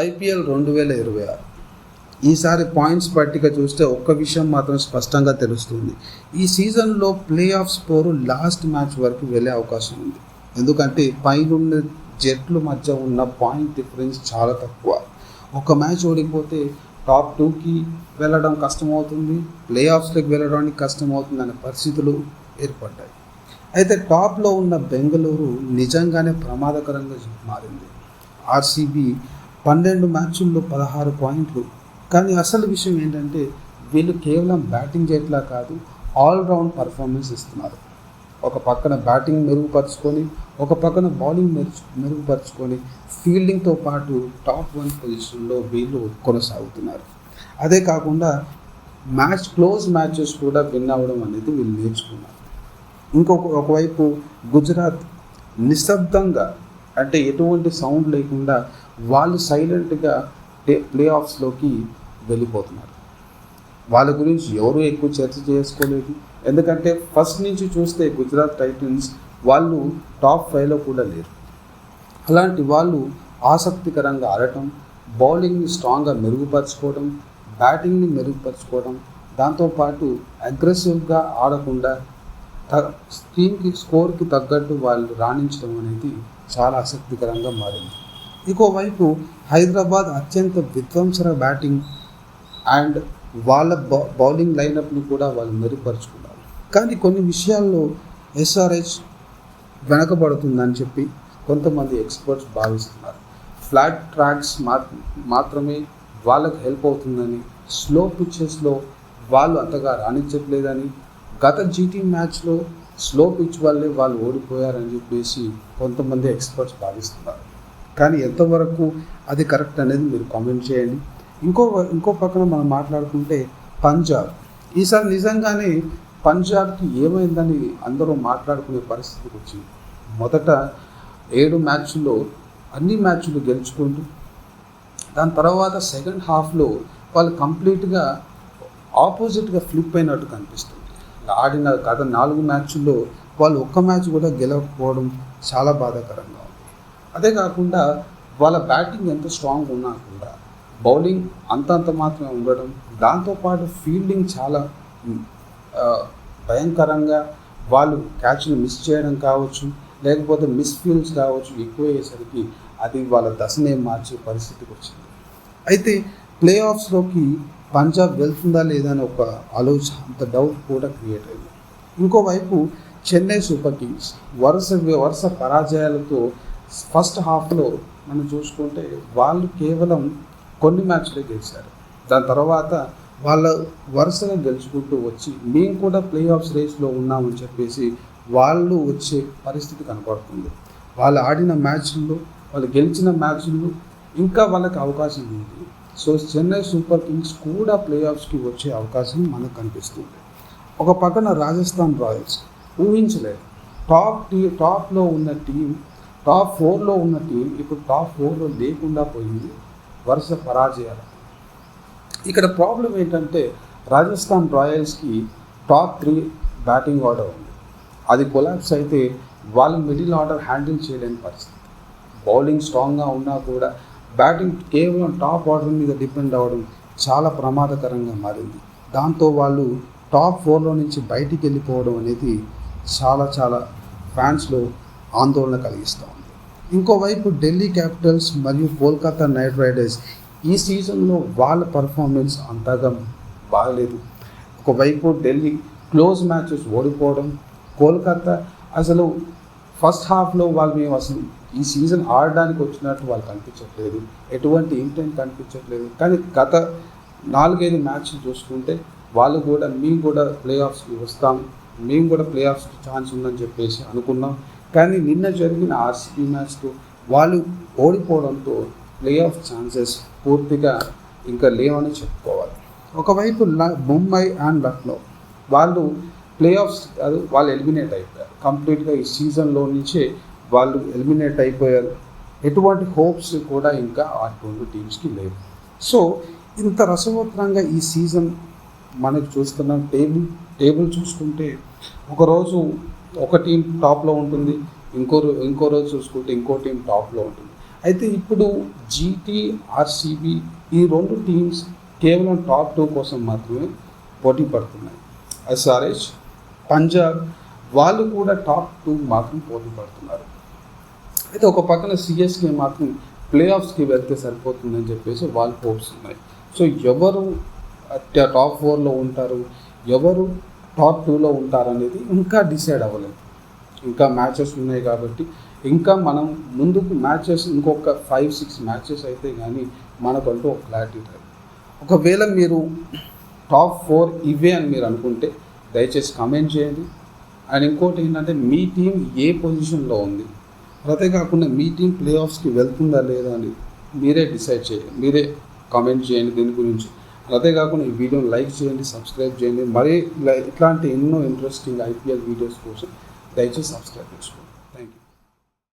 IPL 2026 ఈసారి points పట్టిక చూస్తే ఒక్క విషయం మాత్రం స్పష్టంగా తెలుస్తుంది. ఈ సీజన్లో play of score last match వరకు వెళ్ళే అవకాశం ఉంది. ఎందుకంటే పైనున్న జట్లు మధ్య ఉన్న పాయింట్ డిఫరెన్స్ చాలా తక్కువ. ఒక మ్యాచ్ ఓడిపోతే టాప్ 2కి వెళ్ళడం కష్టమవుతుంది, ప్లే ఆఫ్స్లోకి వెళ్ళడానికి కష్టమవుతుంది అనే పరిస్థితులు ఏర్పడ్డాయి. అయితే టాప్లో ఉన్న బెంగళూరు నిజంగానే ప్రమాదకరంగా మారింది. ఆర్సీబీ 12 మ్యాచ్ల్లో 16 పాయింట్లు. కానీ అసలు విషయం ఏంటంటే వీళ్ళు కేవలం బ్యాటింగ్ జట్లా కాదు, ఆల్రౌండ్ పర్ఫార్మెన్స్ ఇస్తున్నారు. ఒక పక్కన బ్యాటింగ్ మెరుగుపరుచుకొని, ఒక పక్కన బౌలింగ్ మెరుగుపరుచుకొని, ఫీల్డింగ్తో పాటు టాప్ 1 పొజిషన్లో వీళ్ళు కొనసాగుతున్నారు. అదే కాకుండా క్లోజ్ మ్యాచెస్ కూడా విన్ అవ్వడం అనేది వీళ్ళు నేర్చుకున్నారు. ఒకవైపు గుజరాత్ నిశ్శబ్దంగా, అంటే ఎటువంటి సౌండ్ లేకుండా వాళ్ళు సైలెంట్గా ప్లే ఆఫ్స్లోకి వెళ్ళిపోతున్నారు. వాళ్ళ గురించి ఎవరు ఎక్కువ చర్చ చేసుకోలేదు. ఎందుకంటే ఫస్ట్ నుంచి చూస్తే గుజరాత్ టైటన్స్ వాళ్ళు టాప్ 5లో కూడా లేరు. అలాంటి వాళ్ళు ఆసక్తికరంగా ఆడటం, బౌలింగ్ని స్ట్రాంగ్గా మెరుగుపరచుకోవడం, బ్యాటింగ్ని మెరుగుపరచుకోవడం, దాంతోపాటు అగ్రెసివ్గా ఆడకుండా టీమ్కి స్కోర్కి తగ్గట్టు వాళ్ళు రాణించడం అనేది చాలా ఆసక్తికరంగా మారింది. ఇంకోవైపు హైదరాబాద్ అత్యంత విధ్వంసర బ్యాటింగ్ అండ్ వాళ్ళ బౌలింగ్ లైనప్ని కూడా వాళ్ళు మెరుగుపరుచుకున్నారు. కానీ కొన్ని విషయాల్లో ఎస్ఆర్హెచ్ వెనకబడుతుందని చెప్పి కొంతమంది ఎక్స్పర్ట్స్ భావిస్తున్నారు. ఫ్లాట్ ట్రాక్స్ మాత్రమే వాళ్ళకు హెల్ప్ అవుతుందని, స్లో పిచ్చెస్లో వాళ్ళు అంతగా రాణించట్లేదని, గత జీటీ మ్యాచ్లో స్లో పిచ్ వల్లే వాళ్ళు ఓడిపోయారని చెప్పేసి కొంతమంది ఎక్స్పర్ట్స్ భావిస్తున్నారు. కానీ ఎంతవరకు అది కరెక్ట్ అనేది మీరు కామెంట్ చేయండి. ఇంకో పక్కన మనం మాట్లాడుకుంటే పంజాబ్, ఈసారి నిజంగానే పంజాబ్కి ఏమైందని అందరూ మాట్లాడుకునే పరిస్థితికి వచ్చింది. మొదట 7 మ్యాచ్ల్లో అన్ని మ్యాచ్లు గెలుచుకుంటూ, దాని తర్వాత సెకండ్ హాఫ్లో వాళ్ళు కంప్లీట్గా ఆపోజిట్గా ఫ్లిప్ అయినట్టు కనిపిస్తుంది. ఆడిన గత 4 మ్యాచ్ల్లో వాళ్ళు ఒక్క మ్యాచ్ కూడా గెలవకపోవడం చాలా బాధాకరంగా ఉంది. అదే కాకుండా వాళ్ళ బ్యాటింగ్ ఎంత స్ట్రాంగ్ ఉన్నా కూడా బౌలింగ్ అంతంత మాత్రమే ఉండడం, దాంతోపాటు ఫీల్డింగ్ చాలా భయంకరంగా వాళ్ళు క్యాచ్ని మిస్ చేయడం కావచ్చు, లేకపోతే మిస్ ఫీల్డ్స్ కావచ్చు ఎక్కువ అయ్యేసరికి అది వాళ్ళ దశనే మార్చే పరిస్థితికి వచ్చింది. అయితే ప్లే ఆఫ్స్లోకి పంజాబ్ వెళ్తుందా లేదా అని ఒక ఆలోచన, అంత డౌట్ కూడా క్రియేట్ అయింది. ఇంకోవైపు చెన్నై సూపర్ కింగ్స్ వరుస పరాజయాలతో ఫస్ట్ హాఫ్లో మనం చూసుకుంటే వాళ్ళు కేవలం కొన్ని మ్యాచ్లే గెలిచారు. దాని తర్వాత వాళ్ళ వరుసగా గెలుచుకుంటూ వచ్చి మేము కూడా ప్లే ఆఫ్స్ రేస్లో ఉన్నామని చెప్పేసి వాళ్ళు వచ్చే పరిస్థితి కనపడుతుంది. వాళ్ళు ఆడిన మ్యాచ్ల్లో, వాళ్ళు గెలిచిన మ్యాచ్ల్లో ఇంకా వాళ్ళకి అవకాశం ఉంది. సో చెన్నై సూపర్ కింగ్స్ కూడా ప్లే ఆఫ్స్కి వచ్చే అవకాశం మనకు కనిపిస్తుంది. ఒక పక్కన రాజస్థాన్ రాయల్స్ ఊహించలేదు. టాప్లో ఉన్న టీం, టాప్ 4లో ఉన్న టీం ఇప్పుడు టాప్ 4లో లేకుండా పోయింది, వరుస పరాజయాలు. ఇక్కడ ప్రాబ్లం ఏంటంటే రాజస్థాన్ రాయల్స్కి టాప్ 3 బ్యాటింగ్ ఆర్డర్ ఉంది. అది కొలాప్స్ అయితే వాళ్ళు మిడిల్ ఆర్డర్ హ్యాండిల్ చేయలేని పరిస్థితి. బౌలింగ్ స్ట్రాంగ్గా ఉన్నా కూడా బ్యాటింగ్ కేవలం టాప్ ఆర్డర్ మీద డిపెండ్ అవ్వడం చాలా ప్రమాదకరంగా మారింది. దాంతో వాళ్ళు టాప్ 4లో నుంచి బయటికి వెళ్ళిపోవడం అనేది చాలా ఫ్యాన్స్లో ఆందోళన కలిగిస్తూ ఉంది. ఇంకోవైపు ఢిల్లీ క్యాపిటల్స్ మరియు కోల్కతా నైట్ రైడర్స్ ఈ సీజన్లో వాళ్ళ పర్ఫార్మెన్స్ అంతగా బాగలేదు. ఒకవైపు ఢిల్లీ క్లోజ్ మ్యాచెస్ ఓడిపోవడం, కోల్కతా అసలు ఫస్ట్ హాఫ్లో మేము అసలు ఈ సీజన్ ఆడడానికి వచ్చినట్టు వాళ్ళు కనిపించట్లేదు, ఎటువంటి ఇంటెంట్ కనిపించట్లేదు. కానీ గత 4-5 మ్యాచ్లు చూసుకుంటే వాళ్ళు కూడా మేము కూడా ప్లే ఆఫ్స్కి వస్తాం, మేము కూడా ప్లే ఆఫ్స్కి ఛాన్స్ ఉందని చెప్పేసి అనుకున్నాం. కానీ నిన్న జరిగిన ఆర్సీబీ మ్యాచ్తో వాళ్ళు ఓడిపోవడంతో ప్లే ఆఫ్ ఛాన్సెస్ పూర్తిగా ఇంకా లేవని చెప్పుకోవాలి. ఒకవైపు ముంబై అండ్ లక్నో వాళ్ళు ప్లే ఆఫ్స్ వాళ్ళు ఎలిమినేట్ అయిపోయారు. కంప్లీట్గా ఈ సీజన్లో నుంచే వాళ్ళు ఎలిమినేట్ అయిపోయారు. ఎటువంటి హోప్స్ కూడా ఇంకా ఆ 2 టీమ్స్కి లేవు. సో ఇంత రసవత్తరంగా ఈ సీజన్ మనకు చూస్తున్నాం. టేబుల్ చూసుకుంటే ఒకరోజు ఒక టీం టాప్లో ఉంటుంది, ఇంకో రోజు చూసుకుంటే ఇంకో టీం టాప్లో ఉంటుంది. అయితే ఇప్పుడు జీటీ, ఆర్సీబీ ఈ 2 టీమ్స్ కేవలం టాప్ 2 కోసం మాత్రమే పోటీ పడుతున్నాయి. ఎస్ఆర్హెచ్, పంజాబ్ వాళ్ళు కూడా టాప్ 2 మాత్రం పోటీ పడుతున్నారు. అయితే ఒక పక్కన సిఎస్కే మాత్రం ప్లే ఆఫ్స్కి వెళ్తే సరిపోతుందని చెప్పేసి వాళ్ళు హోప్స్ ఉన్నాయి. సో ఎవరు టాప్ 4లో ఉంటారు, ఎవరు టాప్ 2లో ఉంటారు అనేది ఇంకా డిసైడ్ అవ్వలేదు. ఇంకా మ్యాచెస్ ఉన్నాయి కాబట్టి ఇంకా మనం ముందుకు మ్యాచెస్ ఇంకొక 5-6 మ్యాచెస్ అయితే కానీ మనకంటూ ఒక క్లారిటీ రాదు. ఒకవేళ మీరు టాప్ 4 ఇవే అని మీరు అనుకుంటే దయచేసి కామెంట్ చేయండి. అండ్ ఇంకోటి ఏంటంటే మీ టీం ఏ పొజిషన్లో ఉంది, అదే కాకుండా మీ టీం ప్లే ఆఫ్స్కి వెళ్తుందా లేదా అని మీరే డిసైడ్ చేయండి, మీరే కామెంట్ చేయండి దీని గురించి. అదే కాకుండా ఈ వీడియోని లైక్ చేయండి, సబ్స్క్రైబ్ చేయండి. మరీ ఇట్లాంటి ఎన్నో ఇంట్రెస్టింగ్ ఐపీఎల్ వీడియోస్ కోసం దయచేసి సబ్స్క్రైబ్ చేసుకోండి.